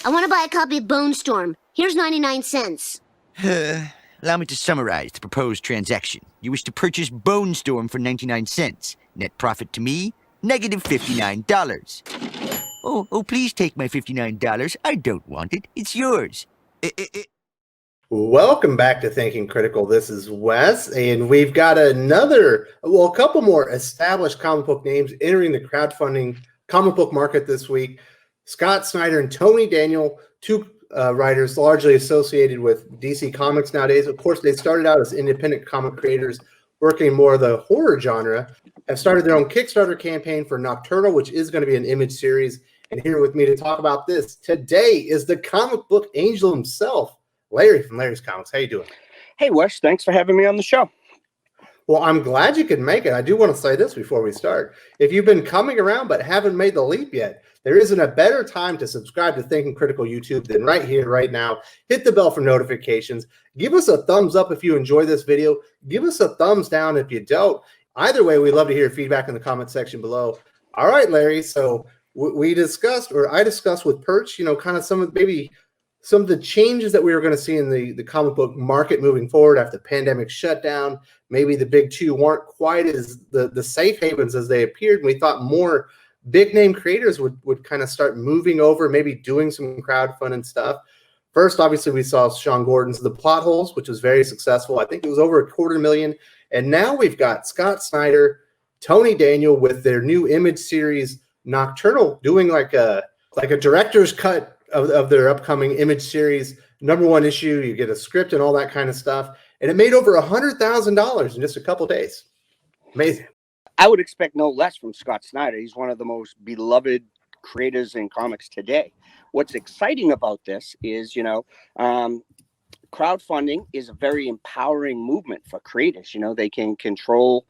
I want to buy a copy of Bone Storm. Here's 99 cents. Allow me to summarize the proposed transaction. You wish to purchase Bone Storm for 99 cents. Net profit to me, negative $59. Oh, please take my $59. I don't want it. It's yours. Welcome back to Thinking Critical. This is Wes, and we've got a couple more established comic book names entering the crowdfunding comic book market this week. Scott Snyder and Tony Daniel, two writers largely associated with DC Comics nowadays. Of course, they started out as independent comic creators working more of the horror genre, have started their own Kickstarter campaign for Nocturnal, which is going to be an Image series. And here with me to talk about this today is the comic book angel himself, Larry from Larry's Comics. How you doing? Hey, Wes. Thanks for having me on the show. Well, I'm glad you could make it. I do want to say this before we start. If you've been coming around but haven't made the leap yet, there isn't a better time to subscribe to Thinking Critical YouTube than right here, right now. Hit the bell for notifications. Give us a thumbs up if you enjoy this video. Give us a thumbs down if you don't. Either way, we'd love to hear feedback in the comment section below. All right, Larry. So I discussed with Perch, kind of some of the changes that we were going to see in the comic book market moving forward after the pandemic shutdown. Maybe the big two weren't quite as the safe havens as they appeared. We thought more big name creators would kind of start moving over, maybe doing some crowdfunding stuff. First, obviously, we saw Sean Gordon's The Plot Holes, which was very successful. I think it was over $250,000. And now we've got Scott Snyder, Tony Daniel with their new Image series, Nocturnal, doing like a director's cut of their upcoming Image series. #1 issue, you get a script and all that kind of stuff. And it made over $100,000 in just a couple days. Amazing. I would expect no less from Scott Snyder. He's one of the most beloved creators in comics today. What's exciting about this is, crowdfunding is a very empowering movement for creators. They can control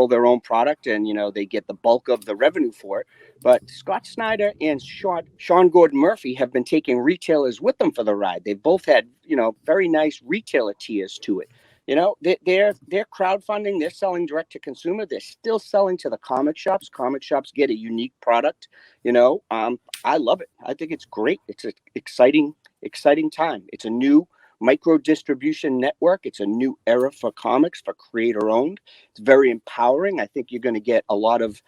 their own product, and they get the bulk of the revenue for it. But Scott Snyder and Sean Gordon Murphy have been taking retailers with them for the ride. They've both had very nice retailer tiers to it. They're crowdfunding. They're selling direct to consumer. They're still selling to the comic shops. Comic shops get a unique product. I love it. I think it's great. It's an exciting time. It's a new micro distribution network. It's a new era for comics, for creator owned. It's very empowering. I think you're going to get a lot of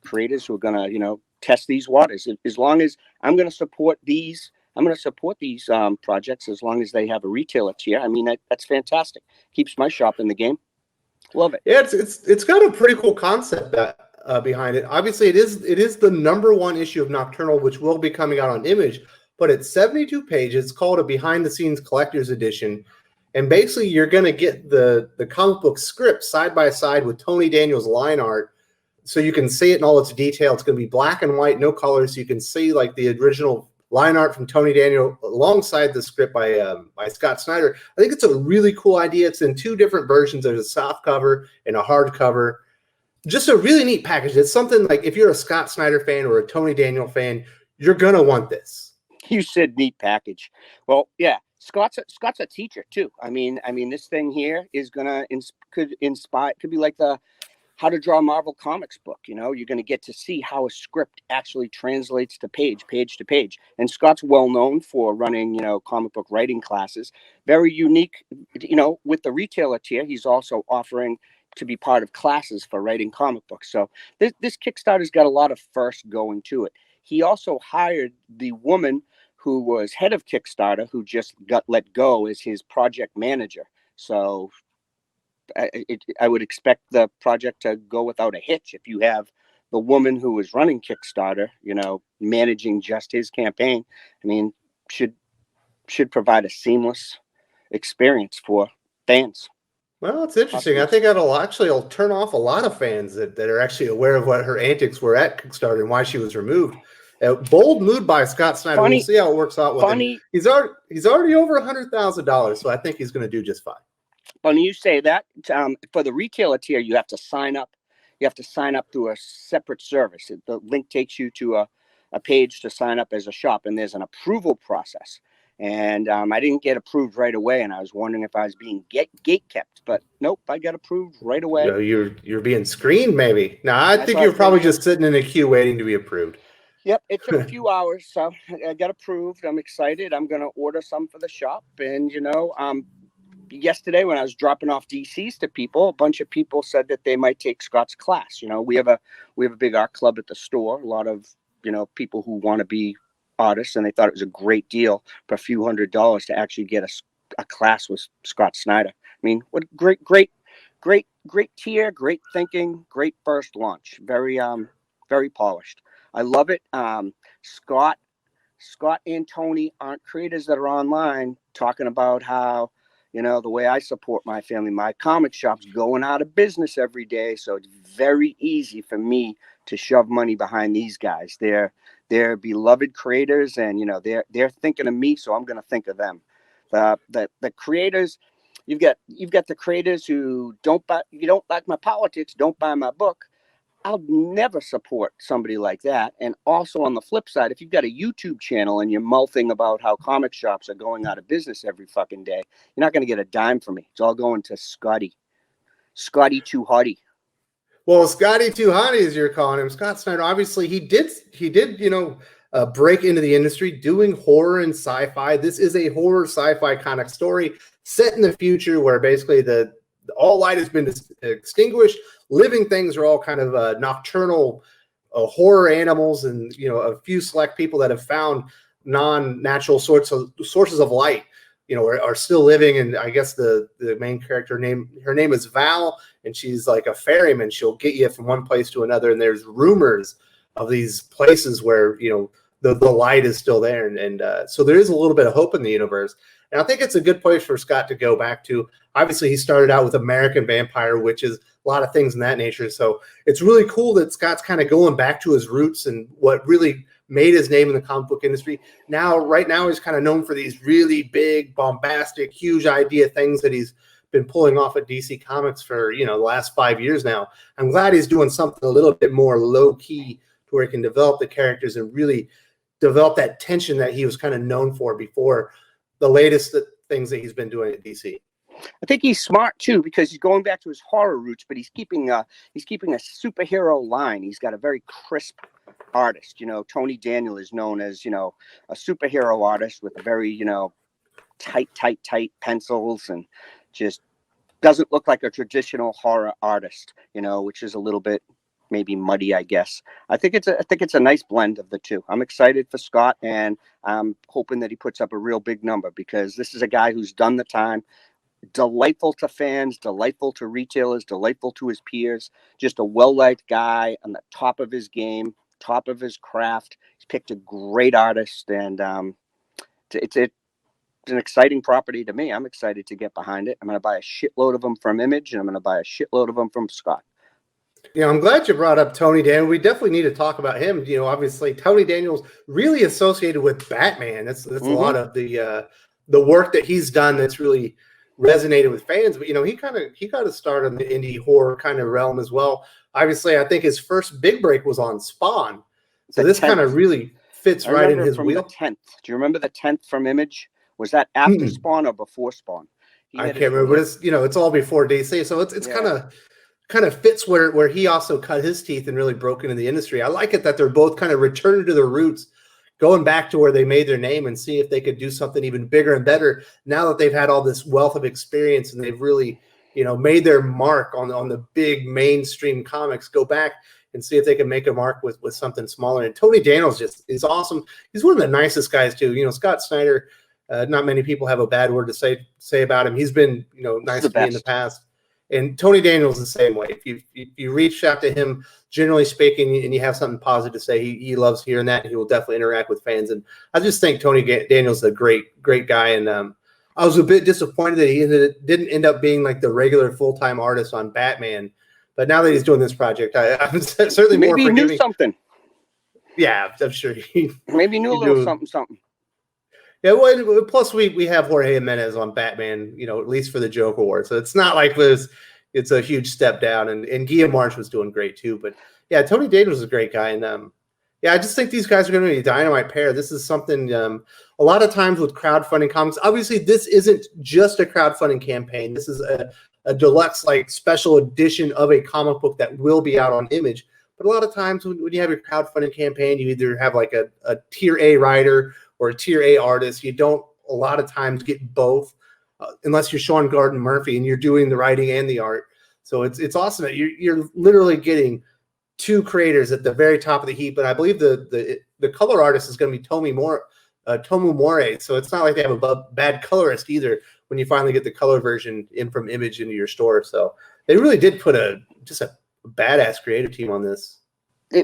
creators who are going to test these waters. As long as I'm going to support these projects, as long as they have a retailer tier. I mean, that's fantastic. Keeps my shop in the game. Love it. Yeah, it's got a pretty cool concept behind it. Obviously, it is the #1 issue of Nocturnal, which will be coming out on Image. But it's 72 pages. It's called a behind-the-scenes collector's edition. And basically, you're going to get the comic book script side by side with Tony Daniel's line art. So you can see it in all its detail. It's going to be black and white, no color. So you can see like the original line art from Tony Daniel alongside the script by Scott Snyder. I think it's a really cool idea. It's in 2 different versions. There's a soft cover and a hard cover. Just a really neat package. It's something like if you're a Scott Snyder fan or a Tony Daniel fan, you're going to want this. You said neat package. Well, yeah, Scott's a teacher too. I mean, this thing here is could inspire. Could be like the How to Draw Marvel Comics book. You're going to get to see how a script actually translates to page to page. And Scott's well known for running, comic book writing classes. Very unique. With the retailer tier, he's also offering to be part of classes for writing comic books. So this Kickstarter's got a lot of first going to it. He also hired the woman who was head of Kickstarter, who just got let go as his project manager. So I would expect the project to go without a hitch if you have the woman who is running Kickstarter, managing just his campaign. I mean, should provide a seamless experience for fans. Well, it's interesting. I think it'll turn off a lot of fans that are actually aware of what her antics were at Kickstarter and why she was removed. A bold move by Scott Snyder. We'll see how it works out with him. He's already over $100,000, so I think he's going to do just fine. Funny you say that. For the retailer tier, you have to sign up. You have to sign up through a separate service. The link takes you to a page to sign up as a shop, and there's an approval process. And I didn't get approved right away, and I was wondering if I was being gate kept, but nope, I got approved right away. You're being screened, maybe. No, I think you're probably just sitting in a queue waiting to be approved. Yep, it took a few hours, so I got approved. I'm excited. I'm going to order some for the shop. And, yesterday when I was dropping off DCs to people, a bunch of people said that they might take Scott's class. We have a big art club at the store. A lot of, people who want to be artists, and they thought it was a great deal for a few $100s to actually get a class with Scott Snyder. I mean, what great tier, great thinking, great first launch. Very polished. I love it. Scott and Tony aren't creators that are online talking about how, the way I support my family, my comic shop's going out of business every day. So it's very easy for me to shove money behind these guys. They're beloved creators, and, they're thinking of me. So I'm going to think of them. The creators, you've got the creators who you don't like my politics, don't buy my book. I'll never support somebody like that. And also on the flip side, if you've got a YouTube channel and you're mouthing about how comic shops are going out of business every fucking day, you're not going to get a dime from me. It's all going to Scotty Too Hotty. Well, Scotty Too Hotty, as you're calling him, Scott Snyder, obviously he did, break into the industry doing horror and sci-fi. This is a horror sci-fi kind of story set in the future where basically all light has been extinguished. Living things are all kind of nocturnal horror animals, and a few select people that have found non-natural sources of light, are still living. And I guess the main character her name is Val, and she's like a ferryman. She'll get you from one place to another. And there's rumors of these places where the light is still there, and so there is a little bit of hope in the universe. And I think it's a good place for Scott to go back to. Obviously, he started out with American Vampire Wytches, a lot of things in that nature. So it's really cool that Scott's kind of going back to his roots and what really made his name in the comic book industry. Right now, he's kind of known for these really big, bombastic, huge idea things that he's been pulling off at DC Comics for, the last 5 years now. I'm glad he's doing something a little bit more low-key to where he can develop the characters and really develop that tension that he was kind of known for before the latest things that he's been doing at DC. I think he's smart too, because he's going back to his horror roots, but he's keeping a superhero line. He's got a very crisp artist. Tony Daniel is known as, a superhero artist with a very, tight pencils, and just doesn't look like a traditional horror artist, which is a little bit maybe muddy, I guess. I think it's a nice blend of the two. I'm excited for Scott, and I'm hoping that he puts up a real big number, because this is a guy who's done the time. Delightful to fans, delightful to retailers, delightful to his peers. Just a well-liked guy on the top of his game, top of his craft. He's picked a great artist, and it's an exciting property to me. I'm excited to get behind it. I'm going to buy a shitload of them from Image, and I'm going to buy a shitload of them from Scott. I'm glad you brought up Tony Daniel. We definitely need to talk about him. Obviously Tony Daniel's really associated with Batman. That's a lot of the work that he's done that's really resonated with fans. But he got a start in the indie horror kind of realm as well. Obviously, I think his first big break was on Spawn. So this kind of really fits right in his wheel. 10th. Do you remember the 10th from Image? Was that after Spawn or before Spawn? I can't remember, but it's all before DC. So it's kind of fits where he also cut his teeth and really broke into the industry. I like it that they're both kind of returning to their roots, going back to where they made their name, and see if they could do something even bigger and better now that they've had all this wealth of experience and they've really, made their mark on the big mainstream comics. Go back and see if they can make a mark with something smaller. And Tony Daniel's is awesome. He's one of the nicest guys too. Scott Snyder, not many people have a bad word to say about him. He's been, nice to me in the past. And Tony Daniel's the same way. If you reach out to him, generally speaking, and you have something positive to say, he loves hearing that, and he will definitely interact with fans. And I just think Tony Daniel's a great guy. And I was a bit disappointed that he didn't end up being like the regular full-time artist on Batman. But now that he's doing this project, I'm certainly more forgiving. Maybe he knew something. Yeah, I'm sure maybe knew a little something. Yeah, well, plus we have Jorge Jimenez on Batman, at least for the Joker Award. So it's not like it's a huge step down. And Guillaume March was doing great too. But yeah, Tony Daniels is a great guy. And I just think these guys are going to be a dynamite pair. This is something a lot of times with crowdfunding comics. Obviously, this isn't just a crowdfunding campaign. This is a deluxe, like special edition of a comic book that will be out on Image. But a lot of times when you have your crowdfunding campaign, you either have like a tier A writer or a tier A artist. You don't a lot of times get both, unless you're Sean Garden Murphy and you're doing the writing and the art. So it's awesome that you're literally getting two creators at the very top of the heap. And I believe the color artist is going to be Tomu More. So it's not like they have a bad colorist either when you finally get the color version in from Image into your store. So they really did put just a badass creative team on this.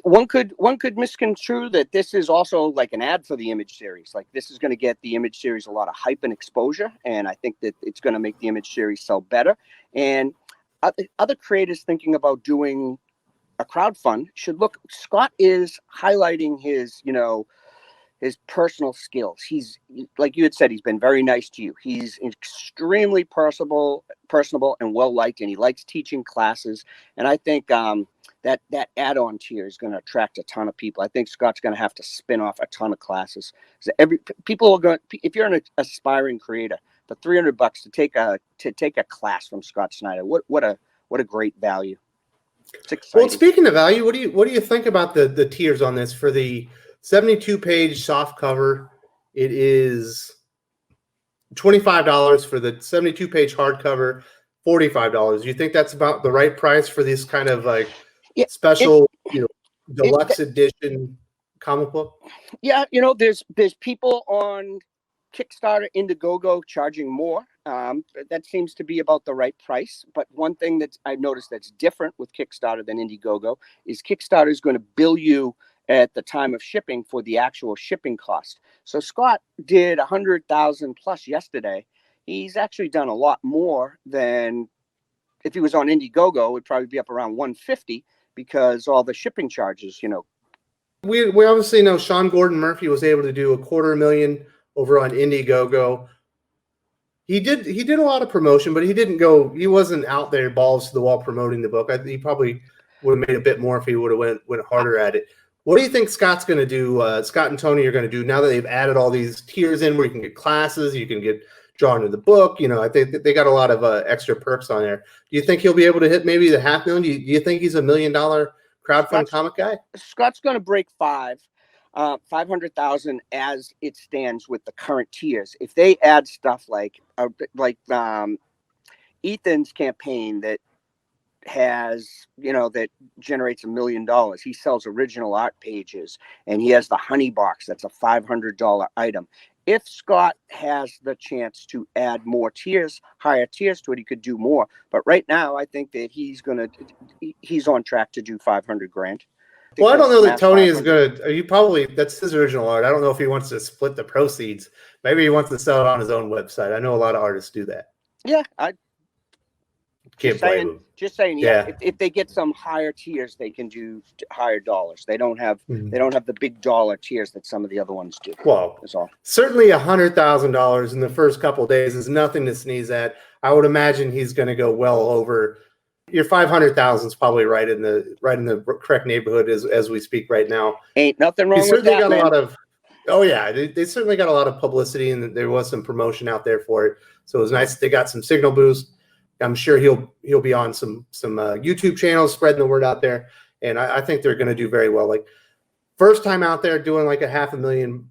One could misconstrue that this is also like an ad for the Image series. Like, this is going to get the Image series a lot of hype and exposure, and I think that it's going to make the Image series sell better. And other creators thinking about doing a crowdfund should look. Scott is highlighting his personal skills. He's, like you had said, he's been very nice to you. He's extremely personable and well liked, and he likes teaching classes. And I think that add-on tier is going to attract a ton of people. I think Scott's going to have to spin off a ton of classes. So people are going. If you're an aspiring creator, for $300 to take a class from Scott Snyder, what a great value. It's exciting. Well, speaking of value, what do you think about the tiers on this? For the 72-page soft cover, it is $25. For the 72-page hardcover, $45. Do you think that's about the right price for this kind of like special, deluxe edition comic book? Yeah, there's people on Kickstarter, Indiegogo charging more. That seems to be about the right price. But one thing that I've noticed that's different with Kickstarter than Indiegogo is Kickstarter is going to bill you at the time of shipping for the actual shipping cost. So Scott did 100,000 plus yesterday. He's actually done a lot more than if he was on Indiegogo. It would probably be up around 150 because all the shipping charges, We obviously know Sean Gordon Murphy was able to do $250,000 over on Indiegogo. He did a lot of promotion, but he wasn't out there balls to the wall promoting the book. He probably would have made a bit more if he would have went harder at it. What do you think Scott's going to do? Scott and Tony are going to do now that they've added all these tiers in, where you can get classes, you can get drawn to the book. I think they got a lot of extra perks on there. Do you think he'll be able to hit maybe the $500,000? Do you think he's $1 million crowdfund comic guy? Scott's going to break 500,000 as it stands with the current tiers. If they add stuff like Ethan's campaign that has, that generates $1 million. He sells original art pages, and he has the honey box. That's a $500 item. If Scott has the chance to add more tiers, higher tiers to it, he could do more. But right now, I think that he's on track to do $500,000. Well, I don't know that Tony is going to. That's his original art. I don't know if he wants to split the proceeds. Maybe he wants to sell it on his own website. I know a lot of artists do that. Yeah, Can't blame him. Just saying, yeah. If they get some higher tiers, they can do higher dollars. They don't have the big dollar tiers that some of the other ones do. Well, that's all. Certainly $100,000 in the first couple of days is nothing to sneeze at. I would imagine he's going to go well over. Your 500,000 is probably right in the correct neighborhood as we speak right now. Ain't nothing wrong with that, man. They certainly got a lot of publicity, and there was some promotion out there for it. So it was nice. They got some signal boost. I'm sure he'll be on some YouTube channels spreading the word out there, and I think they're going to do very well. Like, first time out there doing like $500,000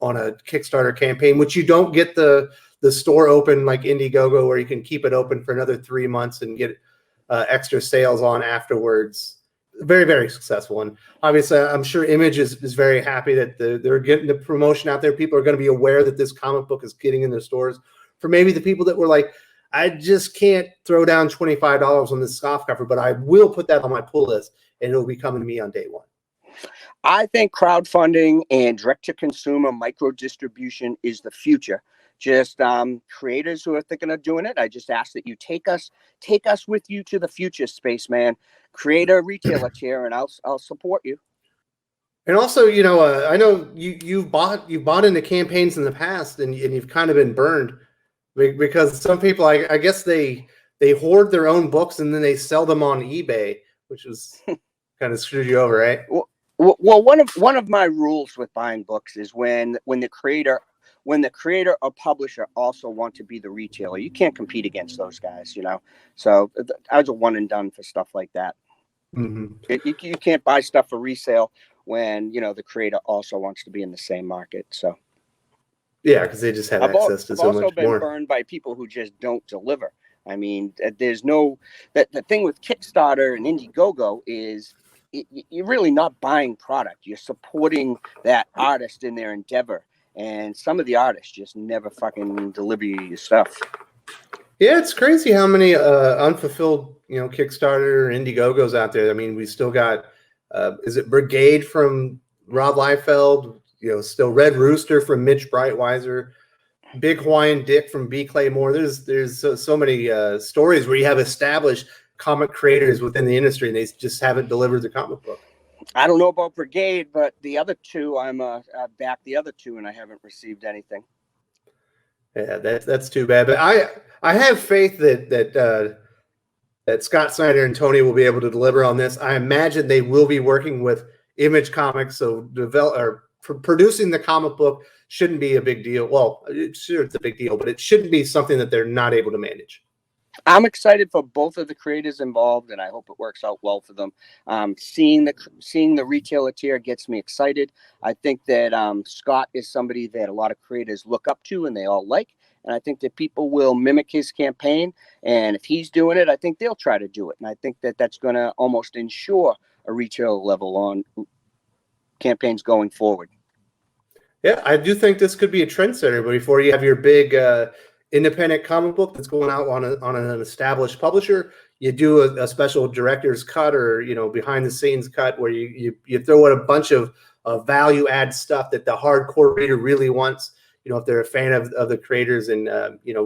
on a Kickstarter campaign, which you don't get the store open like Indiegogo, where you can keep it open for another 3 months and get extra sales on afterwards. Very, very successful. And obviously, I'm sure Image is very happy that they're getting the promotion out there. People are going to be aware that this comic book is getting in their stores. For maybe the people that were like, I just can't throw down $25 on this soft cover, but I will put that on my pull list, and it'll be coming to me on day one. I think crowdfunding and direct-to-consumer micro-distribution is the future. Just creators who are thinking of doing it, I just ask that you take us with you to the future, Spaceman. Create a retailer tier, and I'll support you. And also, I know you've bought into campaigns in the past, and you've kind of been burned because some people, I guess they hoard their own books and then they sell them on eBay, which was kind of screwed you over, right? Well, one of my rules with buying books is when the creator or publisher also want to be the retailer. You can't compete against those guys, So I was a one and done for stuff like that. Mhm. You can't buy stuff for resale when, you know, the creator also wants to be in the same market. So Yeah, because they just have access to I've so also much been more. burned by people who just don't deliver. I mean, there's no that the thing with Kickstarter and Indiegogo is you're really not buying product. You're supporting that artist in their endeavor. And some of the artists just never fucking deliver you your stuff. Yeah, it's crazy how many unfulfilled, Kickstarter, Indiegogos out there. I mean, we still got, is it Brigade from Rob Liefeld? Still Red Rooster from Mitch Breitweiser, Big Hawaiian Dick from B. Claymore. There's so many stories where you have established comic creators within the industry and they just haven't delivered the comic book. I don't know about Brigade, but the other two, I back the other two, and I haven't received anything. Yeah, that's too bad. But I have faith that Scott Snyder and Tony will be able to deliver on this. I imagine they will be working with Image Comics, so producing the comic book shouldn't be a big deal. Well, sure, it's a big deal, but it shouldn't be something that they're not able to manage. I'm excited for both of the creators involved, and I hope it works out well for them. Seeing the retailer tier gets me excited. I think that Scott is somebody that a lot of creators look up to and they all like, and I think that people will mimic his campaign. And if he's doing it, I think they'll try to do it, and I think that that's going to almost ensure a retail level on campaigns going forward. Yeah, I do think this could be a trendsetter. But before you have your big independent comic book that's going out on an established publisher, you do a special director's cut or behind the scenes cut where you throw in a bunch of value add stuff that the hardcore reader really wants. If they're a fan of the creators and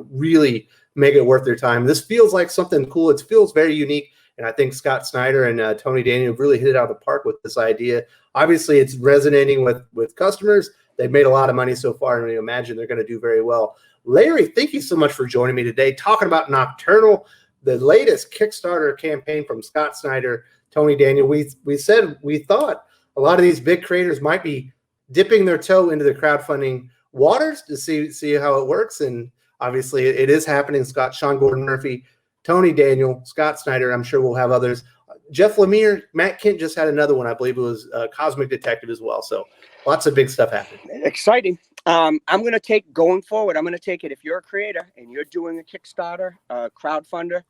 really make it worth their time. This feels like something cool. It feels very unique. And I think Scott Snyder and Tony Daniel really hit it out of the park with this idea. Obviously, it's resonating with customers. They've made a lot of money so far, and I imagine they're going to do very well. Larry, thank you so much for joining me today, talking about Nocturnal, the latest Kickstarter campaign from Scott Snyder, Tony Daniel. We said we thought a lot of these big creators might be dipping their toe into the crowdfunding waters to see how it works, and obviously it is happening. Sean Gordon Murphy, Tony Daniel, Scott Snyder. I'm sure we'll have others. Jeff Lemire, Matt Kent just had another one. I believe it was Cosmic Detective as well. So lots of big stuff happening. Exciting. I'm going to take going forward. I'm going to take it. If you're a creator and you're doing a Kickstarter, crowdfunder,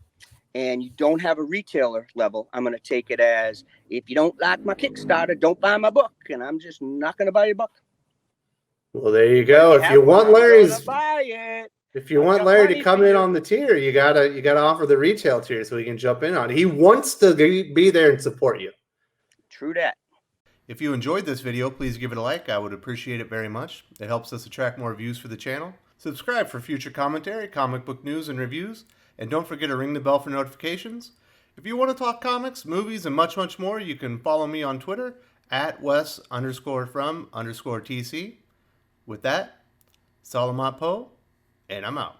and you don't have a retailer level, I'm going to take it as, if you don't like my Kickstarter, don't buy my book. And I'm just not going to buy your book. Well, there you go. If you want Larry's, buy it. if you want Larry to come in on the tier, you gotta offer the retail tier so he can jump in on it. He wants to be there and support you. True that. If you enjoyed this video, please give it a like. I would appreciate it very much. It helps us attract more views for the channel. Subscribe for future commentary, comic book news, and reviews. And don't forget to ring the bell for notifications. If you want to talk comics, movies, and much, much more, you can follow me on Twitter at Wes_from_TC. With that, Salamat Po, and I'm out.